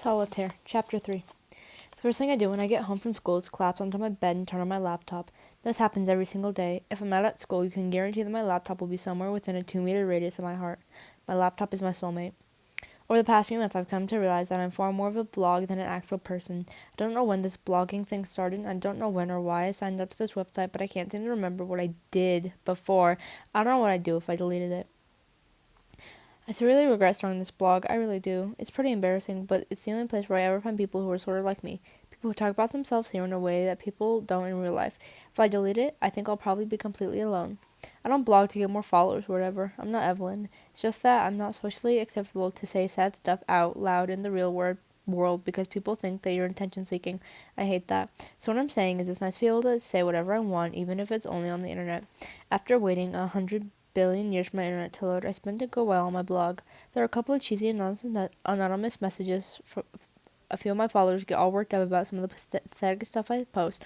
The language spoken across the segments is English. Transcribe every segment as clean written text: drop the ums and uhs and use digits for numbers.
Solitaire, Chapter 3. The first thing I do when I get home from school is collapse onto my bed and turn on my laptop. This happens every single day. If I'm not at school, you can guarantee that my laptop will be somewhere within a 2-meter radius of my heart. My laptop is my soulmate. Over the past few months, I've come to realize that I'm far more of a blog than an actual person. I don't know when this blogging thing started. I don't know when or why I signed up to this website, but I can't seem to remember what I did before. I don't know what I'd do if I deleted it. I really regret starting this blog. I really do. It's pretty embarrassing, but it's the only place where I ever find people who are sort of like me. People who talk about themselves here in a way that people don't in real life. If I delete it, I think I'll probably be completely alone. I don't blog to get more followers or whatever. I'm not Evelyn. It's just that I'm not socially acceptable to say sad stuff out loud in the real world because people think that you're attention seeking. I hate that. So what I'm saying is it's nice to be able to say whatever I want, even if it's only on the internet. After waiting 100 billion years for my internet to load, I spent a good while on my blog. There are a couple of cheesy anonymous messages. A few of my followers get all worked up about some of the pathetic stuff I post.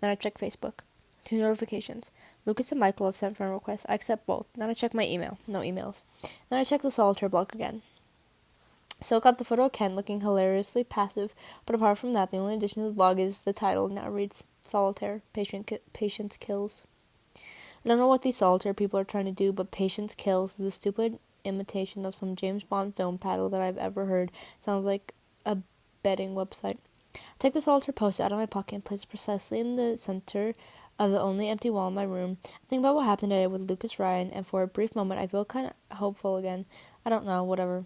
Then I check Facebook. 2 notifications. Lucas and Michael have sent friend requests. I accept both. Then I check my email. No emails. Then I check the Solitaire blog again. So I got the photo of Ken looking hilariously passive, but apart from that, the only addition to the blog is the title. Now reads Solitaire, Patience Kills. I don't know what these Solitaire people are trying to do, but Patience Kills is a stupid imitation of some James Bond film title that I've ever heard. Sounds like a betting website. I take the Solitaire poster out of my pocket and place it precisely in the center of the only empty wall in my room. I think about what happened today with Lucas Ryan, and for a brief moment I feel kind of hopeful again. I don't know, whatever.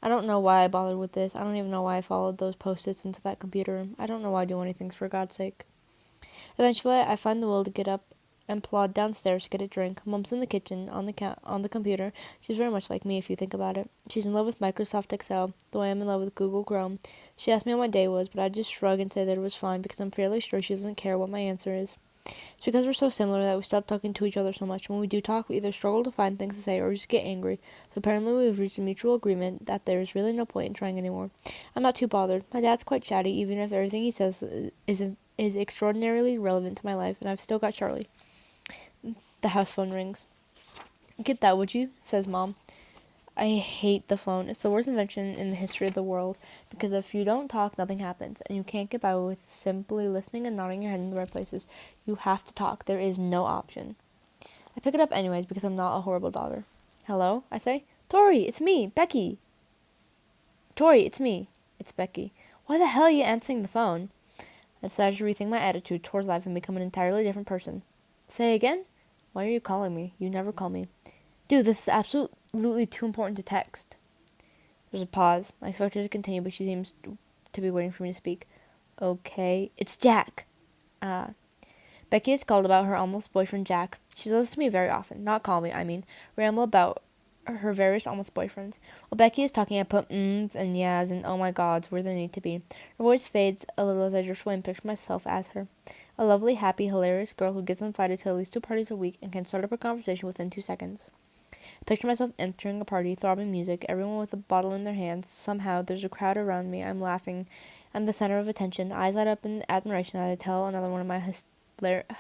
I don't know why I bothered with this. I don't even know why I followed those post-its into that computer room. I don't know why I do anything, for God's sake. Eventually, I find the will to get up and plod downstairs to get a drink. Mom's in the kitchen, on the computer. She's very much like me if you think about it. She's in love with Microsoft Excel, the way I'm in love with Google Chrome. She asked me how my day was, but I just shrug and say that it was fine because I'm fairly sure she doesn't care what my answer is. It's because we're so similar that we stop talking to each other so much. When we do talk, we either struggle to find things to say or just get angry. So apparently we've reached a mutual agreement that there is really no point in trying anymore. I'm not too bothered. My dad's quite chatty, even if everything he says is extraordinarily relevant to my life, and I've still got Charlie. The house phone rings. Get that, would you? Says Mom. I hate the phone. It's the worst invention in the history of the world, because if you don't talk, nothing happens, and you can't get by with simply listening and nodding your head in the right places. You have to talk. There is no option. I pick it up anyways because I'm not a horrible daughter. Hello? I say. Tori, it's me, Becky. Tori, it's me. It's Becky. Why the hell are you answering the phone? I decided to rethink my attitude towards life and become an entirely different person. Say again? Why are you calling me? You never call me. Dude, this is absolutely too important to text. There's a pause. I expect her to continue, but she seems to be waiting for me to speak. Okay. It's Jack. Becky has called about her almost boyfriend Jack. She says to me very often. Not call me, I mean. Ramble about her various almost boyfriends. While Becky is talking, I put mms and yeahs and oh my gods where they need to be. Her voice fades a little as I drift away and picture myself as her. A lovely, happy, hilarious girl who gets invited to at least 2 parties a week and can start up a conversation within 2 seconds. I picture myself entering a party, throbbing music, everyone with a bottle in their hands. Somehow, there's a crowd around me. I'm laughing. I'm the center of attention. Eyes light up in admiration as I tell another one of my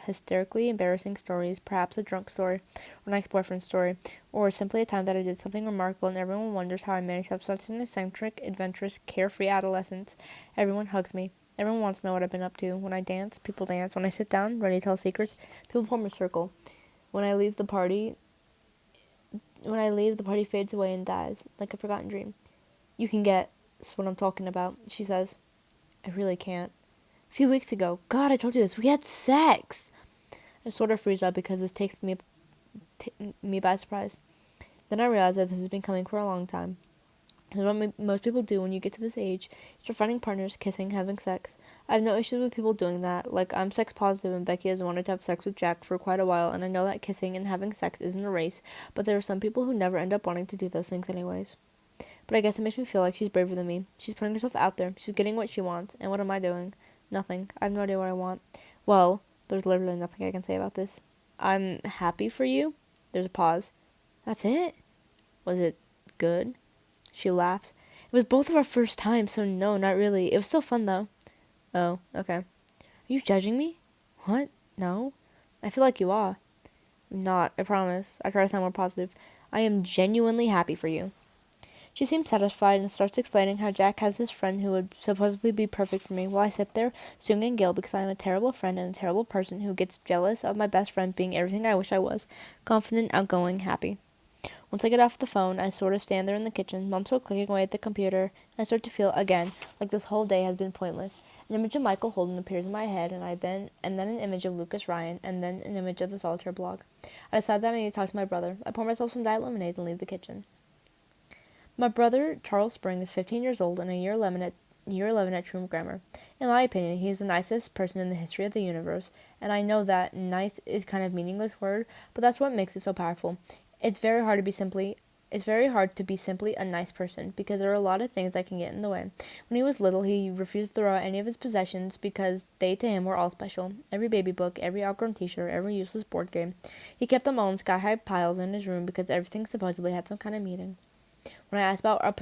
hysterically embarrassing stories, perhaps a drunk story, or an ex-boyfriend story, or simply a time that I did something remarkable and everyone wonders how I managed to have such an eccentric, adventurous, carefree adolescence. Everyone hugs me. Everyone wants to know what I've been up to. When I dance, people dance. When I sit down, ready to tell secrets, people form a circle. When I leave, the party fades away and dies, like a forgotten dream. You can get what I'm talking about, she says. I really can't. A few weeks ago, God, I told you this, we had sex. I sort of freeze up because this takes me by surprise. Then I realize that this has been coming for a long time. This is what most people do when you get to this age. You're finding partners, kissing, having sex. I have no issues with people doing that. Like, I'm sex positive and Becky has wanted to have sex with Jack for quite a while, and I know that kissing and having sex isn't a race, but there are some people who never end up wanting to do those things anyways. But I guess it makes me feel like she's braver than me. She's putting herself out there. She's getting what she wants. And what am I doing? Nothing. I have no idea what I want. Well, there's literally nothing I can say about this. I'm happy for you. There's a pause. That's it? Was it good? She laughs. It was both of our first times, so no, not really. It was still fun, though. Oh, okay. Are you judging me? What? No? I feel like you are. I'm not, I promise. I try to sound more positive. I am genuinely happy for you. She seems satisfied and starts explaining how Jack has this friend who would supposedly be perfect for me, while I sit there singing Gil because I am a terrible friend and a terrible person who gets jealous of my best friend being everything I wish I was: confident, outgoing, happy. Once I get off the phone, I sort of stand there in the kitchen, Mom still clicking away at the computer, and I start to feel, again, like this whole day has been pointless. An image of Michael Holden appears in my head, and then an image of Lucas Ryan, and then an image of the Solitaire blog. I decide that I need to talk to my brother. I pour myself some diet lemonade and leave the kitchen. My brother, Charles Spring, is 15 years old and a year 11 at Troom Grammar. In my opinion, he is the nicest person in the history of the universe, and I know that nice is kind of a meaningless word, but that's what makes it so powerful. It's very hard to be simply a nice person, because there are a lot of things that can get in the way. When he was little, he refused to throw out any of his possessions because they to him were all special. Every baby book, every outgrown t-shirt, every useless board game. He kept them all in sky-high piles in his room because everything supposedly had some kind of meaning. When I asked about a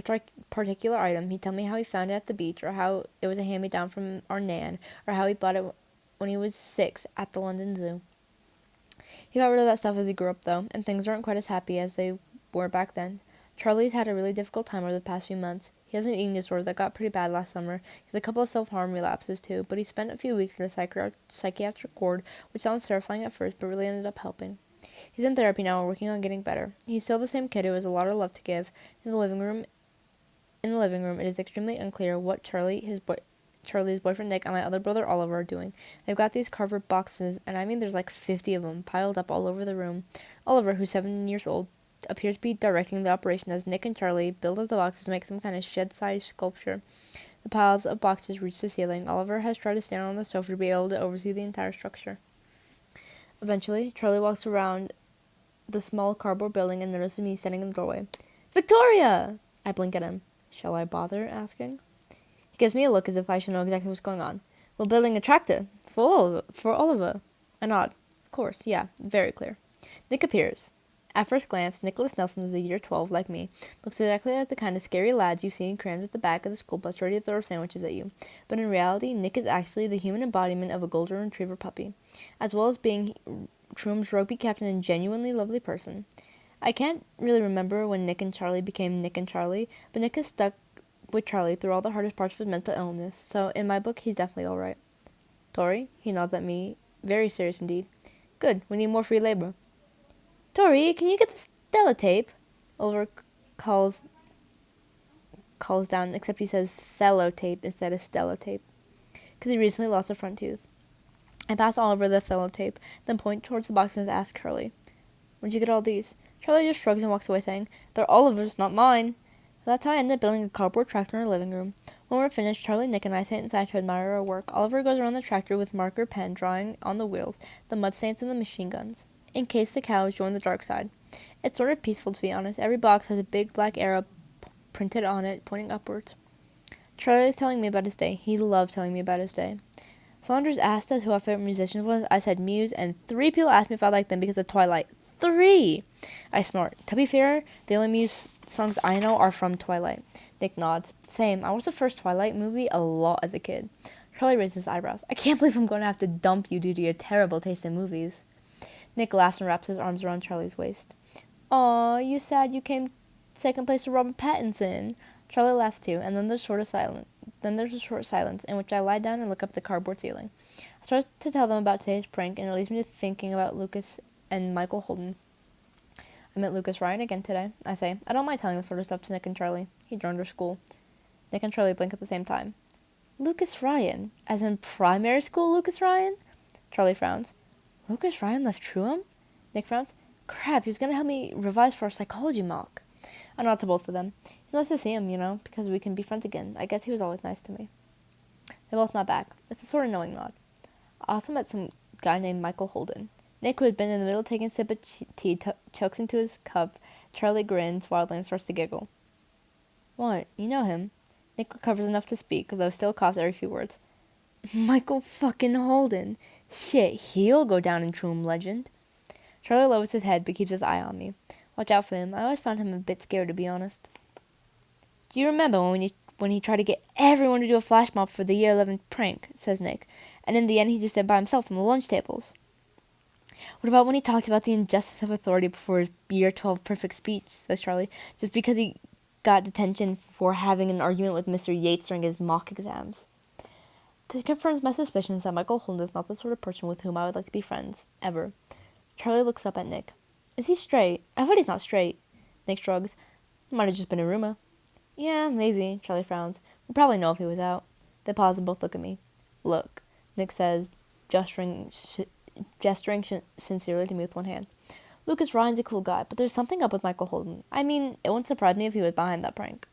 particular item, he'd tell me how he found it at the beach, or how it was a hand-me-down from our Nan, or how he bought it when he was 6 at the London Zoo. He got rid of that stuff as he grew up, though, and things aren't quite as happy as they were back then. Charlie's had a really difficult time over the past few months. He has an eating disorder that got pretty bad last summer. He has a couple of self-harm relapses, too, but he spent a few weeks in the psychiatric ward, which sounds terrifying at first, but really ended up helping. He's in therapy now and working on getting better. He's still the same kid who has a lot of love to give. In the living room, it is extremely unclear what Charlie's boyfriend Nick and my other brother Oliver are doing. They've got these cardboard boxes, and I mean there's like 50 of them, piled up all over the room. Oliver, who's 7 years old, appears to be directing the operation as Nick and Charlie build up the boxes to make some kind of shed-sized sculpture. The piles of boxes reach the ceiling. Oliver has tried to stand on the sofa to be able to oversee the entire structure. Eventually, Charlie walks around the small cardboard building and notices me standing in the doorway. "Victoria!" I blink at him. Shall I bother asking? He gives me a look as if I should know exactly what's going on. "We're building a tractor for Oliver." I nod. Of course, yeah, very clear. Nick appears. At first glance, Nicholas Nelson is a year 12 like me. Looks exactly like the kind of scary lads you see crammed at the back of the school bus ready to throw sandwiches at you. But in reality, Nick is actually the human embodiment of a golden retriever puppy, as well as being Troom's rugby captain and genuinely lovely person. I can't really remember when Nick and Charlie became Nick and Charlie, but Nick has stuck with Charlie through all the hardest parts of his mental illness, so in my book, he's definitely alright. "Tori?" He nods at me, very serious indeed. "Good, we need more free labor." "Tori, can you get the Stella tape?" Oliver calls down, except he says Thello tape instead of Stella tape, because he recently lost a front tooth. I pass Oliver the Thello tape, then point towards the boxes and ask Charlie, "Where'd you get all these?" Charlie just shrugs and walks away, saying, "They're Oliver's, not mine." That's how I ended up building a cardboard tractor in our living room. When we're finished, Charlie, Nick, and I sit inside to admire our work. Oliver goes around the tractor with marker pen, drawing on the wheels, the mud stains, and the machine guns, in case the cows join the dark side. It's sort of peaceful, to be honest. Every box has a big black arrow printed on it, pointing upwards. Charlie is telling me about his day. He loves telling me about his day. Saunders asked us who our favorite musician was. I said Muse, and 3 people asked me if I liked them because of Twilight. 3! I snort. To be fair, the only Muse songs I know are from Twilight. Nick nods. Same. I watched the first Twilight movie a lot as a kid. Charlie raises his eyebrows. "I can't believe I'm going to have to dump you due to your terrible taste in movies." Nick laughs and wraps his arms around Charlie's waist. "Aw, you sad you came second place to Robert Pattinson." Charlie laughs too, and then there's a short silence in which I lie down and look up at the cardboard ceiling. I start to tell them about today's prank, and it leads me to thinking about Lucas and Michael Holden. "I met Lucas Ryan again today," I say. I don't mind telling this sort of stuff to Nick and Charlie. He joined our school. Nick and Charlie blink at the same time. "Lucas Ryan? As in primary school Lucas Ryan?" Charlie frowns. "Lucas Ryan left Truum?" Nick frowns. "Crap, he was going to help me revise for our psychology mock." I nod to both of them. It's nice to see him, because we can be friends again. I guess he was always nice to me. They both nod back. It's a sort of knowing nod. I also met some guy named Michael Holden. Nick, who had been in the middle of taking a sip of tea, chokes into his cup. Charlie grins wildly and starts to giggle. "What? You know him?" Nick recovers enough to speak, though still coughs every few words. "Michael fucking Holden. Shit, he'll go down in Troom legend." Charlie lowers his head but keeps his eye on me. Watch out for him. I always found him a bit scary, to be honest. "Do you remember when he tried to get everyone to do a flash mob for the year 11 prank?" says Nick. "And in the end he just did by himself on the lunch tables." "What about when he talked about the injustice of authority before his year 12 perfect speech?" says Charlie. "Just because he got detention for having an argument with Mr. Yates during his mock exams. This confirms my suspicions that Michael Holden is not the sort of person with whom I would like to be friends, ever. Charlie looks up at Nick. Is he straight? I bet he's not straight. Nick shrugs. Might have just been a rumor. Yeah, maybe, Charlie frowns. We'd probably know if he was out. They pause and both look at me. Look, Nick says, gesturing sincerely to me with one hand. Lucas Ryan's a cool guy, but there's something up with Michael Holden. I mean, it wouldn't surprise me if he was behind that prank.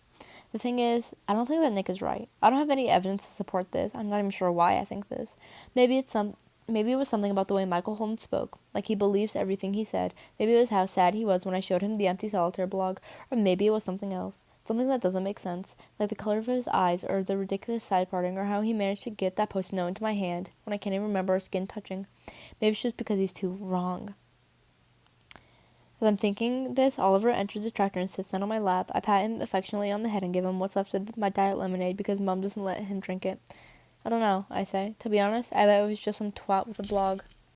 The thing is, I don't think that Nick is right. I don't have any evidence to support this. I'm not even sure why I think this. Maybe it was something about the way Michael Holden spoke, like he believes everything he said. Maybe it was how sad he was when I showed him the empty Solitaire blog, or maybe it was something else. Something that doesn't make sense, like the color of his eyes, or the ridiculous side parting, or how he managed to get that post-it note into my hand when I can't even remember our skin touching. Maybe it's just because he's too wrong. As I'm thinking this, Oliver enters the tractor and sits down on my lap. I pat him affectionately on the head and give him what's left of my diet lemonade because Mom doesn't let him drink it. I don't know, I say. To be honest, I bet it was just some twat with a blog.